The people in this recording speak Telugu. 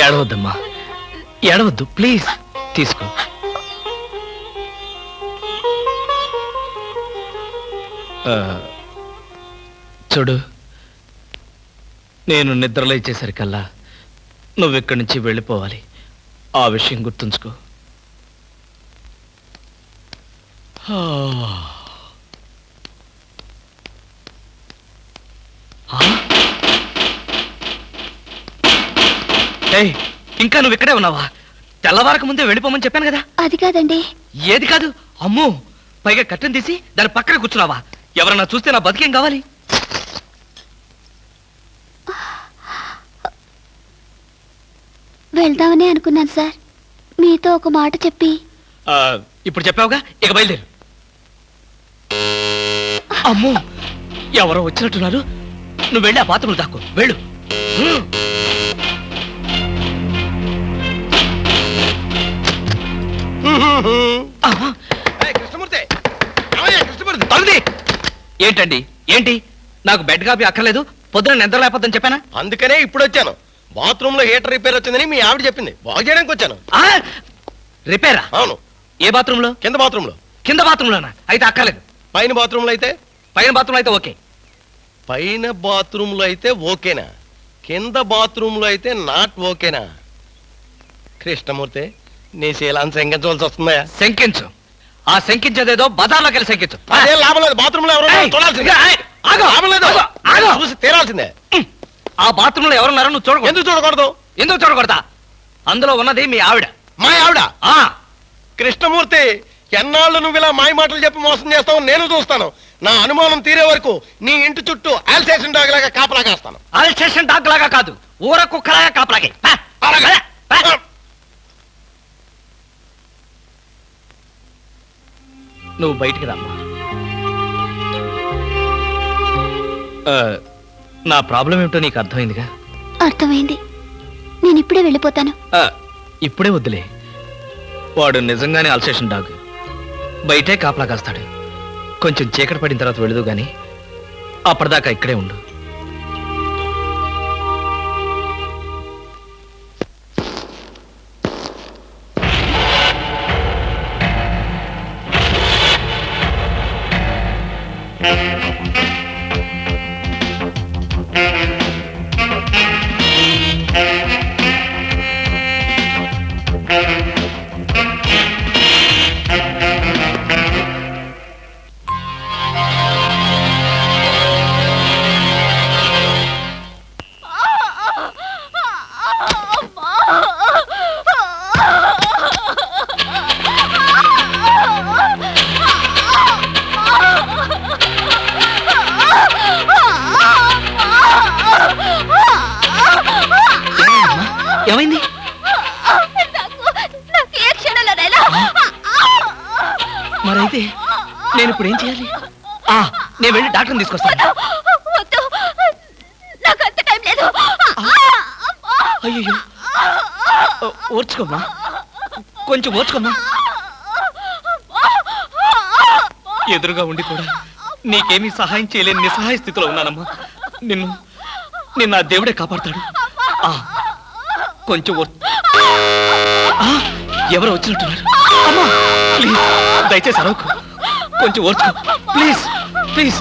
ఏడవద్దమ్మా, ఏడవద్దు ప్లీజ్. తీసుకో. చూడు, నేను నిద్రలో ఇచ్చేసరికల్లా నువ్వు ఇక్కడి నుంచి వెళ్ళిపోవాలి. ఆ విషయం గుర్తుంచుకో. ఇంకా నువ్వు ఇక్కడే ఉన్నావా? తెల్లవారక ముందే వెళ్ళిపోమని చెప్పాను కదా. అది కాదండి. ఏది కాదు? అమ్మో, పైగా కట్టెను తీసి దాని పక్కన కూర్చున్నావా? ఎవరన్నా చూస్తే నా బతికేం కావాలి? వెళ్దామని అనుకున్నాను సార్, మీతో ఒక మాట చెప్పి. ఇప్పుడు చెప్పావుగా, ఇక బయలుదేరు. అమ్మో, ఎవరో వచ్చినట్టున్నారు. నువ్వు వెళ్ళి ఆ బాత్రూమ్ దాక్కో, వెళ్ళు. ఏంటండి ఏంటి? నాకు బెడ్ కాపీ అక్కర్లేదు, పొద్దున నిద్ర లేకపోద్దని చెప్పానా? అందుకనే ఇప్పుడు వచ్చాను. బాత్రూమ్ లో హీటర్ రిపేర్ వచ్చిందని మీ ఆవిడ చెప్పింది, బాగు చేయడానికి వచ్చాను. రిపేరా? అవును. ఏ బాత్రూమ్ లో? కింద బాత్రూమ్ లో. కింద బాత్రూమ్ లోనా? అయితే అక్కర్లేదు. పైన బాత్రూమ్ లో అయితే? పైన బాత్రూమ్ అయితే ఓకే. పైన బాత్రూమ్ లో అయితే ఓకేనా? కింద బాత్రూమ్ లో అయితే నాట్ ఓకేనా? కృష్ణమూర్తి, నీ శీలాన్ని శంకించవలసి వస్తుందా? శంకించు. ఆ శంకించేదేదో బజార్లోకి వెళ్ళి శంకించు. అదే లాభం లేదు. బాత్రూమ్ లో ఎవరు చూసి తీరాల్సిందే. ఆ బాత్రూమ్ లో ఎవరున్నారో నువ్వు చూడకూడదు. ఎందుకు చూడకూడదు? ఎందుకు చూడకూడదా? అందులో ఉన్నది మీ ఆవిడ. మా ఆవిడ? కృష్ణమూర్తి, ఎన్నాళ్ళు నువ్వు ఇలా మాయ మాటలు చెప్పి మోసం చేస్తావు నేను చూస్తాను. నా అనుమానం తీరే వరకు నీ ఇంటి చుట్టూ ఆల్సేషన్ డాగ్ లాగా కాపలా కాస్తాను. ఆల్సేషన్ డాగ్ లాగా కాదు, ఊర కుక్కలాగా కాపలాగే. నువ్వు బయటికి రామ్మా. నా ప్రాబ్లం ఏమిటో నీకు అర్థమైందిగా? అర్థమైంది. నేను ఇప్పుడే వెళ్ళిపోతాను. ఇప్పుడే వద్దులే. వాడు నిజంగానే అల్సేషన్ డాగ్, బయటే కాపలా కాస్తాడు. కొంచెం చీకటి పడిన తర్వాత వెళదు గాని అప్పటిదాకా ఇక్కడే ఉండు. ఏమైంది? మరైతే నేను ఇప్పుడు ఏం చేయాలి? నేను వెళ్ళి డాక్టర్ని తీసుకొస్తాను. అయ్యో, ఓర్చుకోమ్మా, కొంచెం ఓర్చుకోమ్మా. ఎదురుగా ఉండి కూడా నీకేమీ సహాయం చేయలేని నిస్సహాయ స్థితిలో ఉన్నానమ్మా. నిన్ను ఆ దేవుడే కాపాడతాడు. కొంచెం ఎవరో వచ్చినట్టున్నారు. అమ్మా, ప్లీజ్ దయచేసి అరవకు, కొంచెం ఓర్చుకో ప్లీజ్ ప్లీజ్.